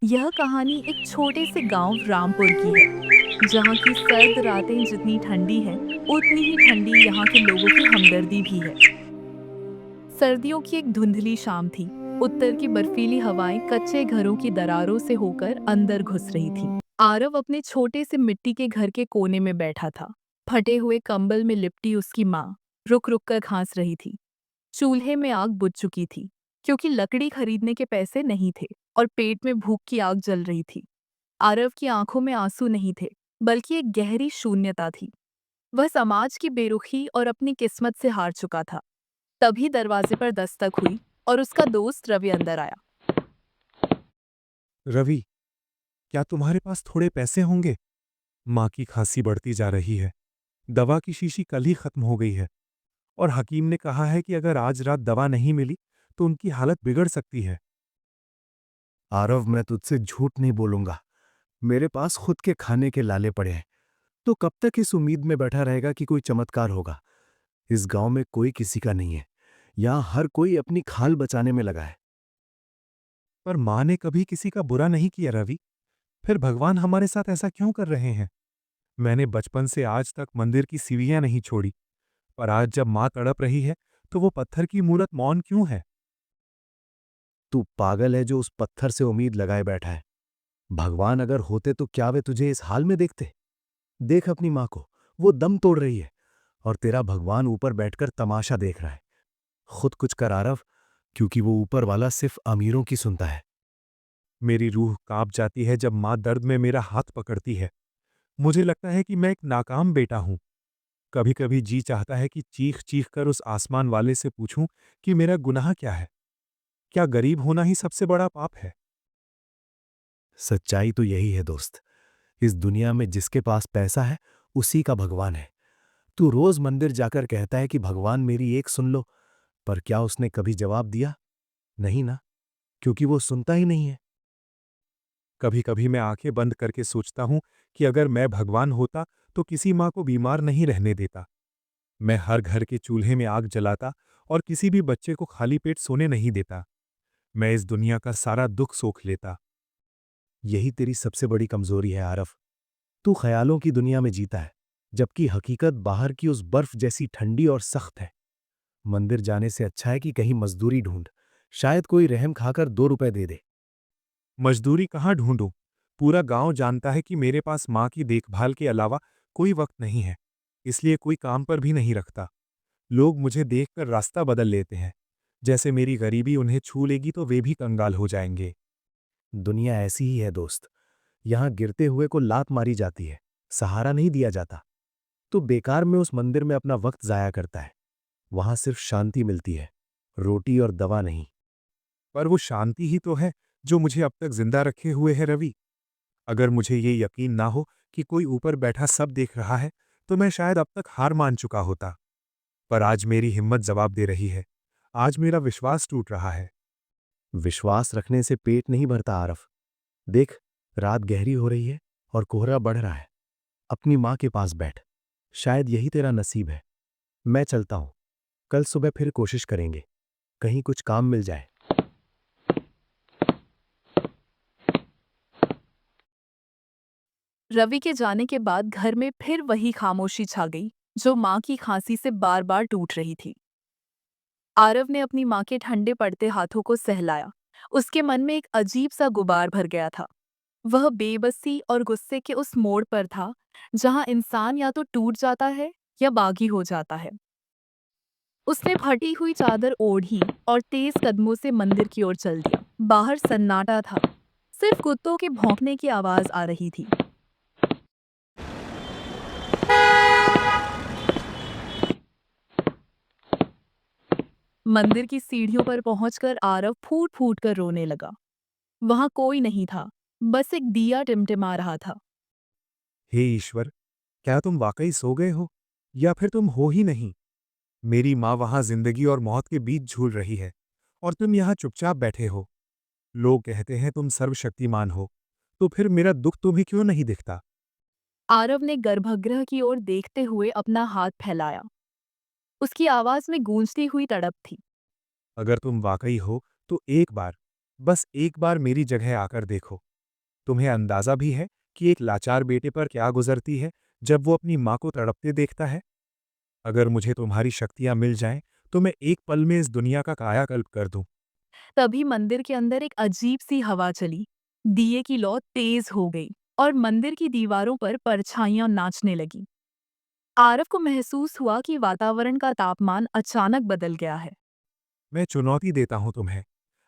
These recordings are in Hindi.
यह कहानी एक छोटे से गांव रामपुर की है, जहां की सर्द रातें जितनी ठंडी हैं, उतनी ही ठंडी यहाँ के लोगों की हमदर्दी भी है। सर्दियों की एक धुंधली शाम थी। उत्तर की बर्फीली हवाएं कच्चे घरों की दरारों से होकर अंदर घुस रही थी। आरव अपने छोटे से मिट्टी के घर के कोने में बैठा था। फटे हुए कंबल में लिपटी उसकी माँ रुक रुक कर घास रही थी। चूल्हे में आग बुझ चुकी थी, क्योंकि लकड़ी खरीदने के पैसे नहीं थे और पेट में भूख की आग जल रही थी। आरव की आंखों में आंसू नहीं थे, बल्कि एक गहरी शून्यता थी। वह समाज की बेरुखी और अपनी किस्मत से हार चुका था। तभी दरवाजे पर दस्तक हुई और उसका दोस्त रवि अंदर आया। रवि, क्या तुम्हारे पास थोड़े पैसे होंगे? माँ की खांसी बढ़ती जा रही है। दवा की शीशी कल ही खत्म हो गई है और हकीम ने कहा है कि अगर आज रात दवा नहीं मिली तो उनकी हालत बिगड़ सकती है। आरव, मैं तुझसे झूठ नहीं बोलूंगा। मेरे पास खुद के खाने के लाले पड़े हैं। तो कब तक इस उम्मीद में बैठा रहेगा कि कोई चमत्कार होगा? इस गांव में कोई किसी का नहीं है। यहां हर कोई अपनी खाल बचाने में लगा है। पर माँ ने कभी किसी का बुरा नहीं किया रवि। फिर भगवान हमारे साथ ऐसा क्यों कर रहे हैं? मैंने बचपन से आज तक मंदिर की सीढ़ियां नहीं छोड़ी, पर आज जब माँ तड़प रही है तो वो पत्थर की मूरत मौन क्यों है? तू पागल है जो उस पत्थर से उम्मीद लगाए बैठा है। भगवान अगर होते तो क्या वे तुझे इस हाल में देखते? देख अपनी मां को, वो दम तोड़ रही है और तेरा भगवान ऊपर बैठकर तमाशा देख रहा है। खुद कुछ कर आरव, क्योंकि वो ऊपर वाला सिर्फ अमीरों की सुनता है। मेरी रूह कांप जाती है जब माँ दर्द में मेरा हाथ पकड़ती है। मुझे लगता है कि मैं एक नाकाम बेटा हूँ। कभी कभी जी चाहता है कि चीख चीख कर उस आसमान वाले से पूछूं कि मेरा गुनाह क्या है। क्या गरीब होना ही सबसे बड़ा पाप है? सच्चाई तो यही है दोस्त। इस दुनिया में जिसके पास पैसा है, उसी का भगवान है। तू रोज मंदिर जाकर कहता है कि भगवान मेरी एक सुन लो, पर क्या उसने कभी जवाब दिया? नहीं ना, क्योंकि वो सुनता ही नहीं है। कभी कभी मैं आंखें बंद करके सोचता हूं कि अगर मैं भगवान होता तो किसी माँ को बीमार नहीं रहने देता। मैं हर घर के चूल्हे में आग जलाता और किसी भी बच्चे को खाली पेट सोने नहीं देता। मैं इस दुनिया का सारा दुख सोख लेता। यही तेरी सबसे बड़ी कमजोरी है आरव। तू ख्यालों की दुनिया में जीता है, जबकि हकीकत बाहर की उस बर्फ जैसी ठंडी और सख्त है। मंदिर जाने से अच्छा है कि कहीं मजदूरी ढूंढ। शायद कोई रहम खाकर 2 रुपए दे दे। मजदूरी कहाँ ढूंढूं? पूरा गांव जानता है कि मेरे पास माँ की देखभाल के अलावा कोई वक्त नहीं है, इसलिए कोई काम पर भी नहीं रखता। लोग मुझे देखकर रास्ता बदल लेते हैं, जैसे मेरी गरीबी उन्हें छू लेगी तो वे भी कंगाल हो जाएंगे। दुनिया ऐसी ही है दोस्त। यहां गिरते हुए को लात मारी जाती है, सहारा नहीं दिया जाता। तो बेकार में उस मंदिर में अपना वक्त जाया करता है। वहां सिर्फ शांति मिलती है, रोटी और दवा नहीं। पर वो शांति ही तो है जो मुझे अब तक जिंदा रखे हुए है रवि। अगर मुझे ये यकीन ना हो कि कोई ऊपर बैठा सब देख रहा है, तो मैं शायद अब तक हार मान चुका होता। पर आज मेरी हिम्मत जवाब दे रही है। आज मेरा विश्वास टूट रहा है। विश्वास रखने से पेट नहीं भरता आरफ। देख, रात गहरी हो रही है और कोहरा बढ़ रहा है। अपनी मां के पास बैठ। शायद यही तेरा नसीब है। मैं चलता हूं। कल सुबह फिर कोशिश करेंगे, कहीं कुछ काम मिल जाए। रवि के जाने के बाद घर में फिर वही खामोशी छा गई, जो माँ की खांसी से बार बार टूट रही थी। आरव ने अपनी माँ के ठंडे पड़ते हाथों को सहलाया। उसके मन में एक अजीब सा गुबार भर गया था। वह बेबसी और गुस्से के उस मोड़ पर था, जहां इंसान या तो टूट जाता है या बागी हो जाता है। उसने फटी हुई चादर ओढ़ी और तेज कदमों से मंदिर की ओर चल दिया। बाहर सन्नाटा था, सिर्फ कुत्तों के भौंकने की आवाज आ रही थी। मंदिर की सीढ़ियों पर पहुंचकर आरव फूट फूट कर रोने लगा। वहां कोई नहीं था, बस एक दिया टिमटिमा रहा था। हे ईश्वर, क्या तुम वाकई सो गए हो या फिर तुम हो ही नहीं? मेरी माँ वहां जिंदगी और मौत के बीच झूल रही है और तुम यहाँ चुपचाप बैठे हो। लोग कहते हैं तुम सर्वशक्तिमान हो, तो फिर मेरा दुख तुम्हें क्यों नहीं दिखता? आरव ने गर्भगृह की ओर देखते हुए अपना हाथ फैलाया। उसकी आवाज में गूंजती हुई तड़प थी। अगर तुम वाकई हो तो एक बार, बस एक बार मेरी जगह आकर देखो। तुम्हें अंदाजा भी है कि एक लाचार बेटे पर क्या गुजरती है जब वो अपनी माँ को तड़पते देखता है? अगर मुझे तुम्हारी शक्तियां मिल जाएं, तो मैं एक पल में इस दुनिया का कायाकल्प कर दूं। तभी मंदिर के अंदर एक अजीब सी हवा चली। दिए की लौ तेज हो गई और मंदिर की दीवारों पर परछाइयां नाचने लगी। आरव को महसूस हुआ कि वातावरण का तापमान अचानक बदल गया है। मैं चुनौती देता हूं तुम्हें।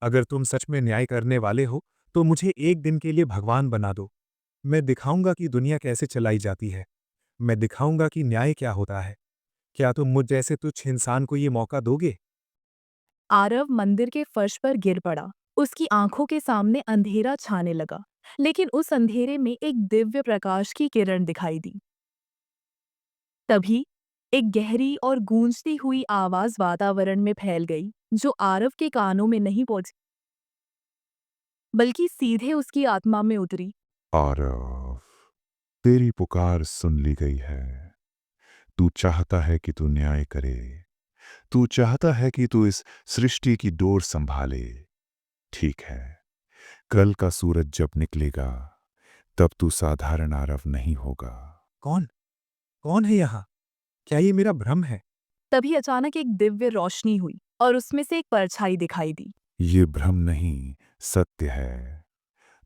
अगर तुम सच में न्याय करने वाले हो, तो मुझे एक दिन के लिए भगवान बना दो। मैं दिखाऊंगा कि दुनिया कैसे चलाई जाती है। मैं दिखाऊंगा कि न्याय क्या होता है। क्या तुम मुझ जैसे तुच्छ इंसान को ये मौका दोगे? आरव मंदिर के फर्श पर गिर पड़ा। उसकी आंखों के सामने अंधेरा छाने लगा, लेकिन उस अंधेरे में एक दिव्य प्रकाश की किरण दिखाई दी। तभी एक गहरी और गूंजती हुई आवाज वातावरण में फैल गई, जो आरव के कानों में नहीं पहुंची, बल्कि सीधे उसकी आत्मा में उतरी। आरव, तेरी पुकार सुन ली गई है। तू चाहता है कि तू न्याय करे। तू चाहता है कि तू इस सृष्टि की डोर संभाले। ठीक है, कल का सूरज जब निकलेगा, तब तू साधारण आरव नहीं होगा। कौन? कौन है यहाँ? क्या ये मेरा भ्रम है? तभी अचानक एक दिव्य रोशनी हुई और उसमें से एक परछाई दिखाई दी। ये भ्रम नहीं, सत्य है।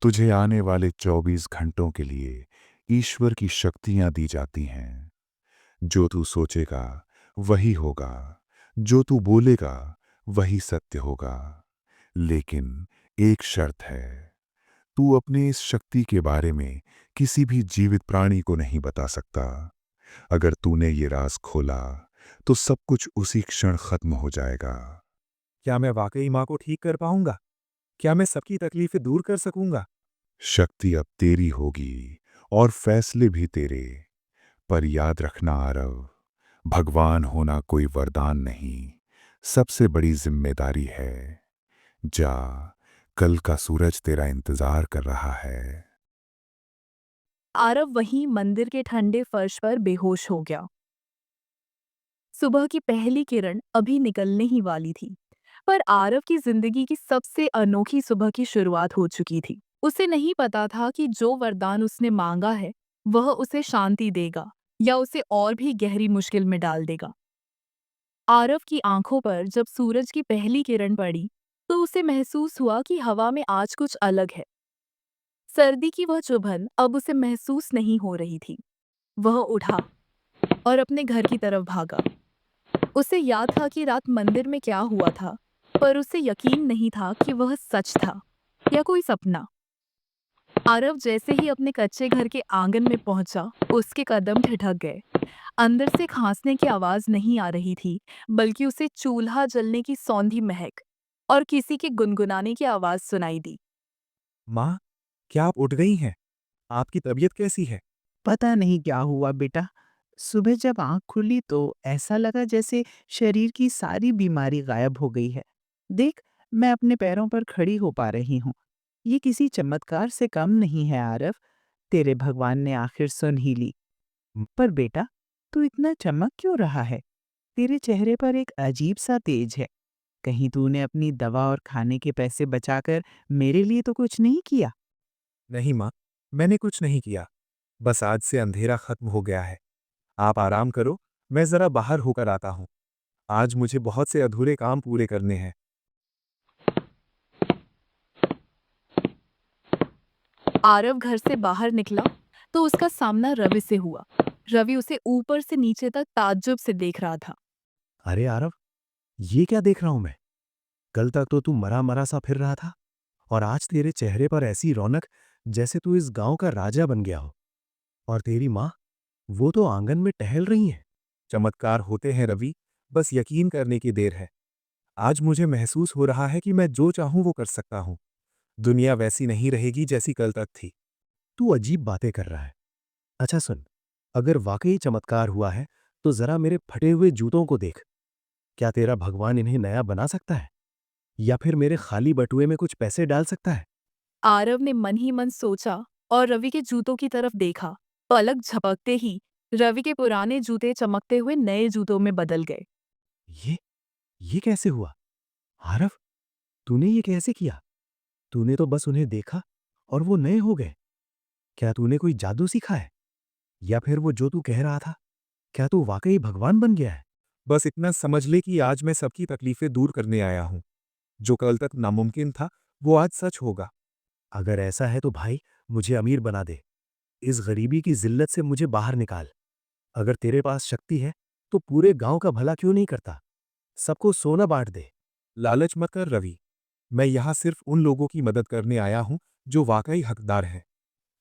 तुझे आने वाले 24 घंटों के लिए ईश्वर की शक्तियां दी जाती हैं। जो तू सोचेगा वही होगा, जो तू बोलेगा वही सत्य होगा। लेकिन एक शर्त है, तू अपने इस शक्ति के बारे में किसी भी जीवित प्राणी को नहीं बता सकता। अगर तूने ये राज खोला, तो सब कुछ उसी क्षण खत्म हो जाएगा। क्या मैं वाकई माँ को ठीक कर पाऊंगा? क्या मैं सबकी तकलीफें दूर कर सकूंगा? शक्ति अब तेरी होगी और फैसले भी तेरे। पर याद रखना आरव, भगवान होना कोई वरदान नहीं, सबसे बड़ी जिम्मेदारी है। जा, कल का सूरज तेरा इंतजार कर रहा है। आरव वहीं मंदिर के ठंडे फर्श पर बेहोश हो गया। सुबह की पहली किरण अभी निकलने ही वाली थी, पर आरव की जिंदगी की सबसे अनोखी सुबह की शुरुआत हो चुकी थी। उसे नहीं पता था कि जो वरदान उसने मांगा है, वह उसे शांति देगा या उसे और भी गहरी मुश्किल में डाल देगा। आरव की आंखों पर जब सूरज की पहली किरण पड़ी, तो उसे महसूस हुआ कि हवा में आज कुछ अलग है। सर्दी की वह चुभन अब उसे महसूस नहीं हो रही थी। वह उठा और अपने घर की तरफ भागा। उसे याद था कि रात मंदिर में क्या हुआ था, पर उसे यकीन नहीं था कि वह सच था या कोई सपना। आरव जैसे ही अपने कच्चे घर के आंगन में पहुंचा, उसके कदम ठिठक गए। अंदर से खांसने की आवाज नहीं आ रही थी, बल्कि उसे चूल्हा जलने की सौंधी महक और किसी के गुनगुनाने की आवाज सुनाई दी। माँ, क्या आप उठ गई हैं? आपकी तबीयत कैसी है? पता नहीं क्या हुआ बेटा। सुबह जब आंख खुली तो ऐसा लगा जैसे शरीर की सारी बीमारी गायब हो गई है। देख, मैं अपने पैरों पर खड़ी हो पा रही हूँ। ये किसी चमत्कार से कम नहीं है आरव। तेरे भगवान ने आखिर सुन ही ली। पर बेटा, तू इतना चमक क्यों रहा है? तेरे चेहरे पर एक अजीब सा तेज है। कहीं तूने अपनी दवा और खाने के पैसे बचाकर मेरे लिए तो कुछ नहीं किया? नहीं माँ, मैंने कुछ नहीं किया। बस आज से अंधेरा खत्म हो गया है। आप आराम करो, मैं जरा बाहर होकर आता हूँ। आज मुझे बहुत से अधूरे काम पूरे करने हैं। आरव घर से बाहर निकला तो उसका सामना रवि से हुआ। रवि उसे ऊपर से नीचे तक ताज्जुब से देख रहा था। अरे आरव, ये क्या देख रहा हूं मैं? कल तक तो तू मरा मरा सा फिर रहा था, और आज तेरे चेहरे पर ऐसी रौनक जैसे तू इस गांव का राजा बन गया हो। और तेरी माँ, वो तो आंगन में टहल रही हैं। चमत्कार होते हैं रवि, बस यकीन करने की देर है। आज मुझे महसूस हो रहा है कि मैं जो चाहूं वो कर सकता हूं। दुनिया वैसी नहीं रहेगी जैसी कल तक थी। तू अजीब बातें कर रहा है। अच्छा सुन, अगर वाकई चमत्कार हुआ है, तो जरा मेरे फटे हुए जूतों को देख। क्या तेरा भगवान इन्हें नया बना सकता है? या फिर मेरे खाली बटुए में कुछ पैसे डाल सकता है? आरव ने मन ही मन सोचा और रवि के जूतों की तरफ देखा। पलक झपकते ही रवि के पुराने जूते चमकते हुए नए जूतों में बदल गए। ये ये कैसे हुआ? आरव, तूने ये कैसे किया? तूने तो बस उन्हें देखा और वो नए हो गए। क्या तूने कोई जादू सीखा है? या फिर वो जो तू कह रहा था, क्या तू वाकई भगवान बन गया है? बस इतना समझ ले कि आज मैं सबकी तकलीफें दूर करने आया हूँ। जो कल तक नामुमकिन था, वो आज सच होगा। अगर ऐसा है तो भाई मुझे अमीर बना दे। इस गरीबी की जिल्लत से मुझे बाहर निकाल। अगर तेरे पास शक्ति है तो पूरे गांव का भला क्यों नहीं करता? सबको सोना बांट दे। लालच मत कर रवि। मैं यहाँ सिर्फ उन लोगों की मदद करने आया हूँ जो वाकई हकदार हैं।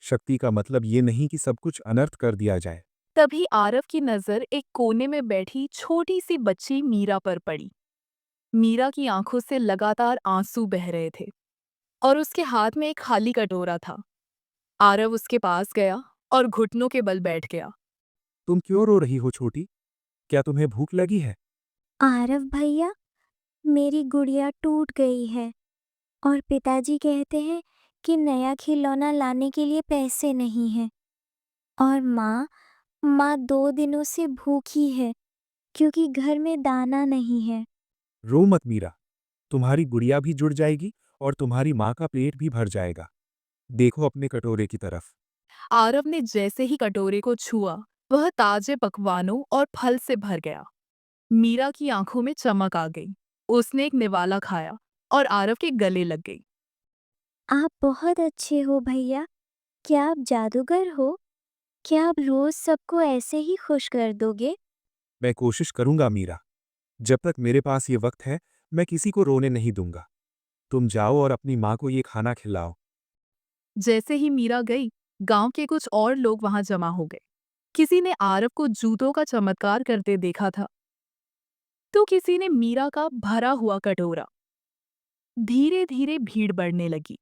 शक्ति का मतलब ये नहीं कि सब कुछ अनर्थ कर दिया जाए। तभी आरव की नजर एक कोने में बैठी छोटी सी बच्ची मीरा पर पड़ी। मीरा की आंखों से लगातार आंसू बह रहे थे और उसके हाथ में एक खाली कटोरा था। आरव उसके पास गया और घुटनों के बल बैठ गया। तुम क्यों रो रही हो छोटी? क्या तुम्हें भूख लगी है? आरव भैया, मेरी गुड़िया टूट गई है और पिताजी कहते हैं कि नया खिलौना लाने के लिए पैसे नहीं हैं। और माँ 2 दिनों से भूखी है क्योंकि घर में दाना नहीं है। रो मत मीरा। तुम्हारी गुड़िया भी जुड़ जाएगी और तुम्हारी माँ का पेट भी भर जाएगा। देखो अपने कटोरे की तरफ। आरव ने जैसे ही कटोरे को छुआ, वह ताजे पकवानों और फल से भर गया। मीरा की आंखों में चमक आ गई। उसने एक निवाला खाया और आरव के गले लग गई। आप बहुत अच्छे हो भैया। क्या आप जादूगर हो? क्या आप रोज सबको ऐसे ही खुश कर दोगे? मैं कोशिश करूंगा मीरा। जब तक मेरे पास ये वक्त है, मैं किसी को रोने नहीं दूंगा। तुम जाओ और अपनी माँ को ये खाना खिलाओ। जैसे ही मीरा गई, गांव के कुछ और लोग वहां जमा हो गए। किसी ने आरव को जूतों का चमत्कार करते देखा था, तो किसी ने मीरा का भरा हुआ कटोरा। धीरे धीरे भीड़ बढ़ने लगी।